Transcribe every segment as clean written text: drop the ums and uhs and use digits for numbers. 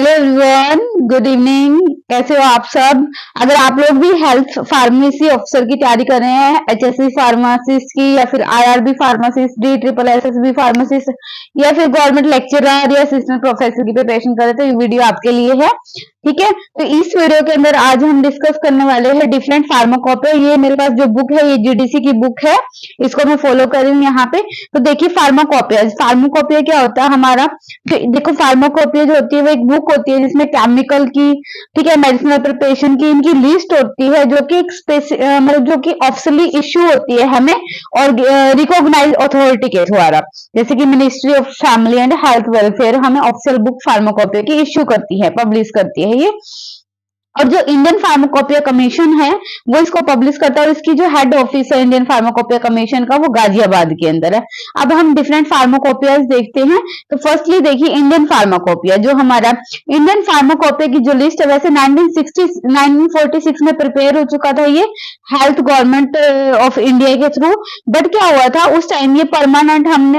Hello everyone, good evening. कैसे हो आप सब? अगर आप लोग भी हेल्थ फार्मेसी ऑफिसर की तैयारी कर रहे हैं, एचएससी फार्मासिस्ट की या फिर IRB pharmacist, D triple SSB pharmacist या फिर गवर्नमेंट लेक्चरर या असिस्टेंट प्रोफेसर की प्रिपरेशन कर रहे हैं, तो ये वीडियो आपके लिए है। ठीक है, तो इस वीडियो के अंदर आज हम डिस्कस करने वाले हैं डिफरेंट फार्माकोपिया। ये मेरे पास जो बुक है ये जीडीसी की बुक है, इसको मैं फॉलो कर रही हूँ यहाँ पे। तो देखिए फार्माकोपिया, फार्माकोपिया क्या होता है हमारा। तो देखो फार्माकोपिया जो होती है वो एक बुक होती है जिसमें केमिकल की, ठीक है, मेडिसिनल प्रिपरेशन की इनकी लिस्ट होती है, जो कि मतलब जो कि ऑफिशियली इश्यू होती है हमें और रिकॉग्नाइज अथॉरिटी के द्वारा, जैसे कि ministry of family and health welfare हमें ऑफिशियल बुक फार्माकोपिया की इश्यू करती है, पब्लिश करती है ये। और जो इंडियन फार्माकोपिया कमीशन है वो इसको पब्लिश करता है, और इसकी जो हेड ऑफिस है इंडियन फार्माकोपिया कमीशन का वो गाजियाबाद के अंदर है। अब हम डिफरेंट फार्माकोपियाज देखते हैं। तो फर्स्टली देखिए इंडियन फार्माकोपिया, जो हमारा इंडियन फार्माकोपिया की जो लिस्ट है वैसे 1946 में प्रिपेयर हो चुका था ये हेल्थ गवर्नमेंट ऑफ इंडिया के थ्रू। बट क्या हुआ था उस टाइम ये परमानेंट हमने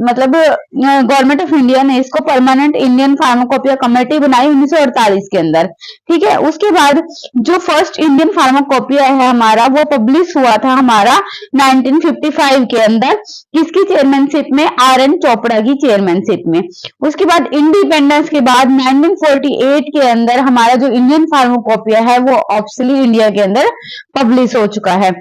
मतलब गवर्नमेंट ऑफ इंडिया ने इसको परमानेंट इंडियन फार्माकोपिया कमेटी बनाई 1948 के अंदर। ठीक है, उसके बाद जो फर्स्ट इंडियन फार्माकोपिया है हमारा वो पब्लिश हुआ था हमारा 1955 के अंदर, किसकी चेयरमैनशिप में, आर एन चोपड़ा की चेयरमैनशिप में। उसके बाद इंडिपेंडेंस के बाद 1948 के अंदर हमारा जो इंडियन फार्माकोपिया है वो ऑफिशियली इंडिया के अंदर पब्लिश हो चुका है।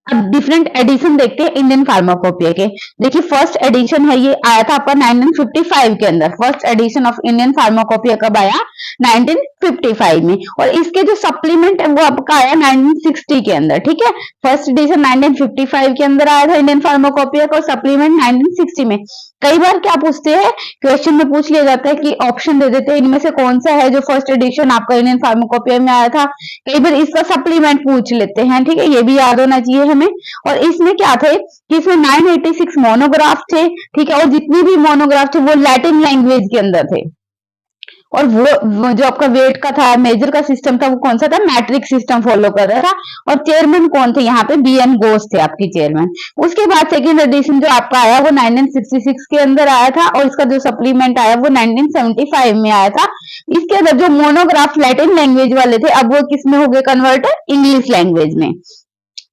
अब डिफरेंट एडिशन देखते हैं इंडियन फार्माकोपिया के। देखिए फर्स्ट एडिशन है ये आया था आपका 1955 के अंदर। First edition of Indian pharmacopoeia कब आया? 1955 में। और इसके जो सप्लीमेंट है वो आपका आया 1960 के अंदर। ठीक है, फर्स्ट एडिशन 1955 के अंदर आया था इंडियन फार्माकोपिया का, सप्लीमेंट 1960 में। कई बार क्या पूछते हैं, क्वेश्चन में पूछ लिया जाता है कि ऑप्शन दे देते हैं इनमें से कौन सा है जो फर्स्ट एडिशन आपका इंडियन फार्माकोपिया में आया था। कई बार इसका सप्लीमेंट पूछ लेते हैं, ठीक है, ये भी याद होना चाहिए हमें। और इसमें क्या थे कि इसमें 986 मोनोग्राफ थे, ठीक है, और जितनी भी मोनोग्राफ थे वो लैटिन लैंग्वेज के अंदर थे। और वो जो आपका वेट का था, मेजर का सिस्टम था, वो कौन सा था? मैट्रिक सिस्टम फॉलो कर रहा था। और चेयरमैन कौन थे यहाँ पे? बीएन घोष थे आपकी चेयरमैन। उसके बाद सेकंड एडिशन जो आपका आया वो 1966 के अंदर आया था, और इसका जो सप्लीमेंट आया वो 1975 में आया था। इसके अंदर जो मोनोग्राफ लैटिन लैंग्वेज वाले थे अब वो किस में हो गए कन्वर्ट? इंग्लिश लैंग्वेज में।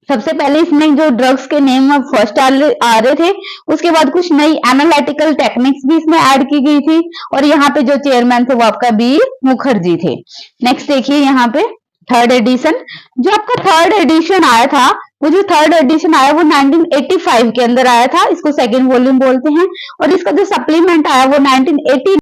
सबसे पहले इसमें जो ड्रग्स के नेम फर्स्ट आ रहे थे, उसके बाद कुछ नई एनालिटिकल टेक्निक्स भी इसमें ऐड की गई थी, और यहाँ पे जो चेयरमैन थे वो आपका बी मुखर्जी थे। नेक्स्ट देखिए यहाँ पे थर्ड एडिशन, जो आपका थर्ड एडिशन आया था, वो जो थर्ड एडिशन आया वो 1985 के अंदर आया था, इसको सेकेंड वॉल्यूम बोलते हैं। और इसका जो सप्लीमेंट आया वो 1980